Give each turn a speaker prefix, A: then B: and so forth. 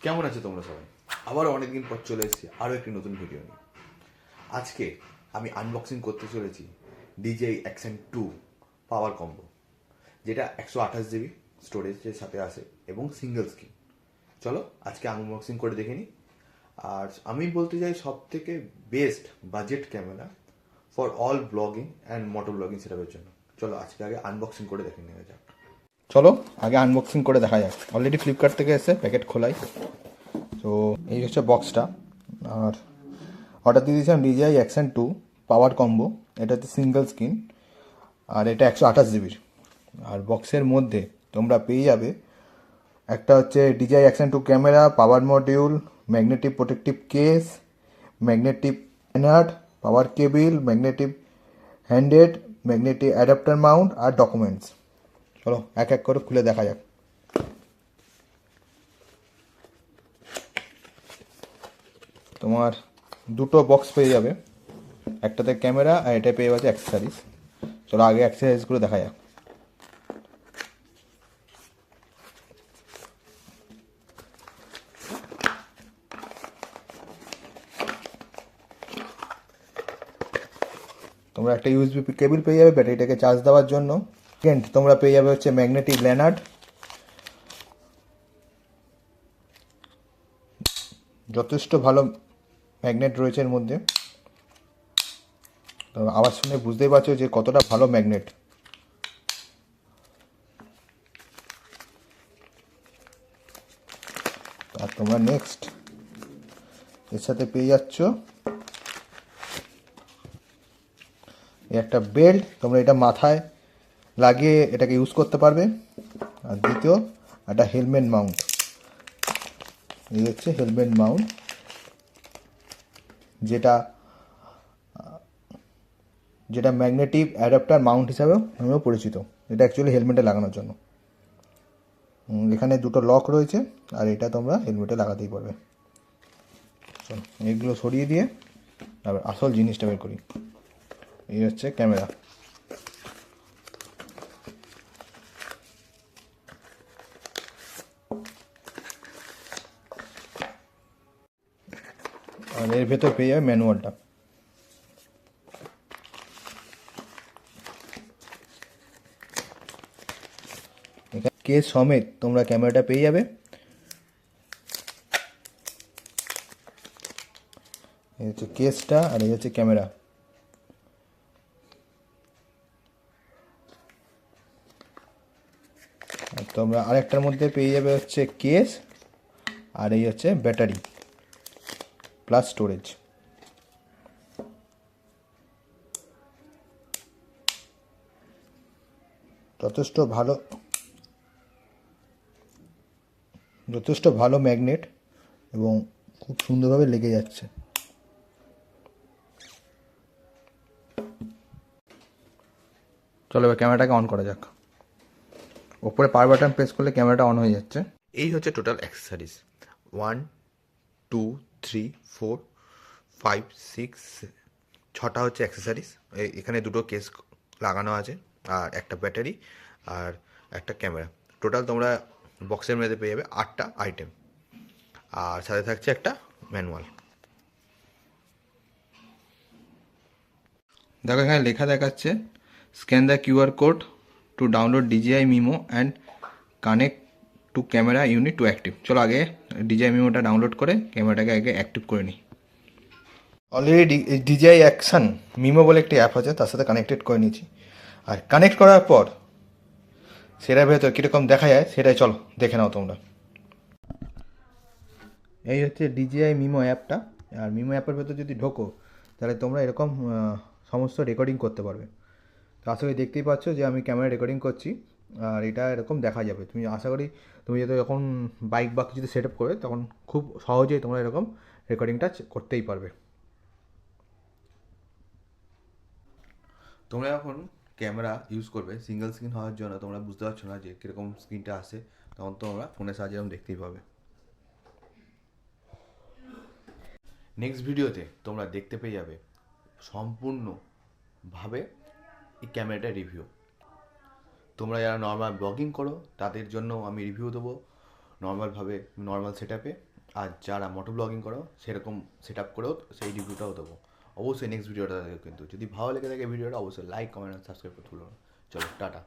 A: কেমন আছো তোমরা সবাই? আবারও অনেকদিন পর চলে এসেছি আরও একটি নতুন ভিডিও নিয়ে। আজকে আমি আনবক্সিং করতে চলেছি DJI Action 2 পাওয়ার কম্বো, যেটা 128 GB স্টোরেজের সাথে আসে এবং সিঙ্গেল স্ক্রিন। চলো আজকে আনবক্সিং করে দেখে নিই। আর আমি বলতে চাই সব থেকে best budget camera for all blogging and Moto blogging সেটআপের জন্য। চলো আজকে আগে আনবক্সিং করে দেখে নেওয়া যাক। চলো আগে আনবক্সিং করে দেখা যাক। অলরেডি ফ্লিপকার্ট থেকে এসে প্যাকেট খোলাই। তো এই হচ্ছে বক্সটা। আর অর্ডার দিয়ে দিয়েছিলাম DJI Action 2 পাওয়ার কম্বো। এটা হচ্ছে সিঙ্গেল স্ক্রিন আর এটা 128 GB। আর বক্সের মধ্যে তোমরা পেয়ে যাবে একটা হচ্ছে DJI Action 2 camera, power module, magnetic protective case, magnetic প্যানার্ড, power cable, magnetic handed, magnetic adapter mount আর ডকুমেন্টস। চলো এক এক করে খুলে দেখা যাক। তোমার দুটো বক্স পেয়ে যাবে, একটাতে ক্যামেরা আর এটা পেয়ে যাচ্ছে অ্যাক্সেসরিজ। চলো আগে অ্যাক্সেসরিজগুলো দেখা যাক। তোমরা একটা USB কেবিল পেয়ে যাবে ব্যাটারিটাকে চার্জ দেওয়ার জন্য। সেকেন্ড তোমরা পেয়ে যাবে হচ্ছে ম্যাগনেটিক ল্যানার্ড, যথেষ্ট ভালো ম্যাগনেট রয়েছে এর মধ্যে। তো আওয়াজ শুনে বুঝতেই পারছো যে কতটা ভালো ম্যাগনেট। আর তোমরা নেক্সট এর সাথে পেয়ে যাচ্ছ একটা বেল্ট, তোমরা এটা মাথায় লাগিয়ে এটাকে ইউজ করতে পারবে। আর দ্বিতীয় একটা হেলমেট মাউন্ট। এই হচ্ছে হেলমেট মাউন্ট, যেটা যেটা ম্যাগনেটিক অ্যাডাপ্টার মাউন্ট হিসাবেও নামেও পরিচিত। এটা অ্যাকচুয়ালি হেলমেটে লাগানোর জন্য। এখানে দুটো লক রয়েছে আর এটা তোমরা হেলমেটে লাগাতেই পারবে। চলো এইগুলো সরিয়ে দিয়ে তারপর আসল জিনিসটা বের করি। এই হচ্ছে ক্যামেরা। আর এর ভেতর পেয়ে যাবে ম্যানুয়ালটা। কেস সমেত তোমরা ক্যামেরাটা পেয়ে যাবে। এই হচ্ছে কেসটা আর এই হচ্ছে ক্যামেরা। আর তোমরা আরেকটার মধ্যে পেয়ে যাবে হচ্ছে কেস আর এই হচ্ছে ব্যাটারি প্লাস স্টোরেজ। যথেষ্ট ভালো ম্যাগনেট এবং খুব সুন্দরভাবে লেগে যাচ্ছে। চলো এবার ক্যামেরাটাকে অন করা যাক। ওপরে পাওয়ার বাটন প্রেস করলে ক্যামেরাটা অন হয়ে যাচ্ছে। এই হচ্ছে টোটাল অ্যাক্সেসরিজ। 1 2 3 4 5 6 ছটা হচ্ছে অ্যাক্সেসরিজ। এখানে দুটো কেস লাগানো আছে আর একটা ব্যাটারি আর একটা ক্যামেরা। টোটাল তোমরা বক্সের মধ্যে পেয়ে যাবে 8টা আইটেম। আর সাথে থাকছে একটা ম্যানুয়াল। দেখো এখানে লেখা দেখাচ্ছে scan the QR code to download DJI Mimo and connect to camera unit to active. চলো আগে DJI Mimoটা ডাউনলোড করে ক্যামেরাটাকে আগে অ্যাক্টিভ করে নিই। অলরেডি DJI Action Mimo বলে একটি অ্যাপ আছে, তার সাথে কানেক্টেড করে নিয়েছি। আর কানেক্ট করার পর সেটার ভেতর কীরকম দেখা যায় সেটাই চলো দেখে নাও তোমরা। এই হচ্ছে DJI Mimo অ্যাপটা। আর Mimo অ্যাপের ভেতর যদি ঢোকো তাহলে তোমরা এরকম সমস্ত রেকর্ডিং করতে পারবে। তো আশা করি দেখতেই পাচ্ছ যে আমি ক্যামেরা রেকর্ডিং করছি আর এটা এরকম দেখা যাবে। তুমি আশা করি তুমি যখন বাইক বা কিছু সেট আপ করবে তখন খুব সহজেই তোমরা এরকম রেকর্ডিংটা করতেই পারবে। তোমরা যখন ক্যামেরা ইউজ করবে সিঙ্গেল স্ক্রিন হওয়ার জন্য তোমরা বুঝতে পারছো না যে কীরকম স্ক্রিনটা আসে, তখন তোমরা ফোনের সাহায্যে এরকম দেখতেই পাবে। নেক্সট ভিডিওতে তোমরা দেখতে পেয়ে যাবে সম্পূর্ণভাবে এই ক্যামেরাটা রিভিউ। তোমরা যারা নর্মাল ব্লগিং করো তাদের জন্য আমি রিভিউ দেবো নর্মালভাবে, নর্মাল সেট আপে। আর যারা মোটো ব্লগিং করো সেরকম সেট আপ করেও সেই রিভিউটাও দেবো। অবশ্যই নেক্সট ভিডিওটা দেখো, কিন্তু যদি ভালো লেগে থাকে ভিডিওটা অবশ্যই লাইক কমেন্ট সাবস্ক্রাইব করতে ভুলো না। চলো টাটা।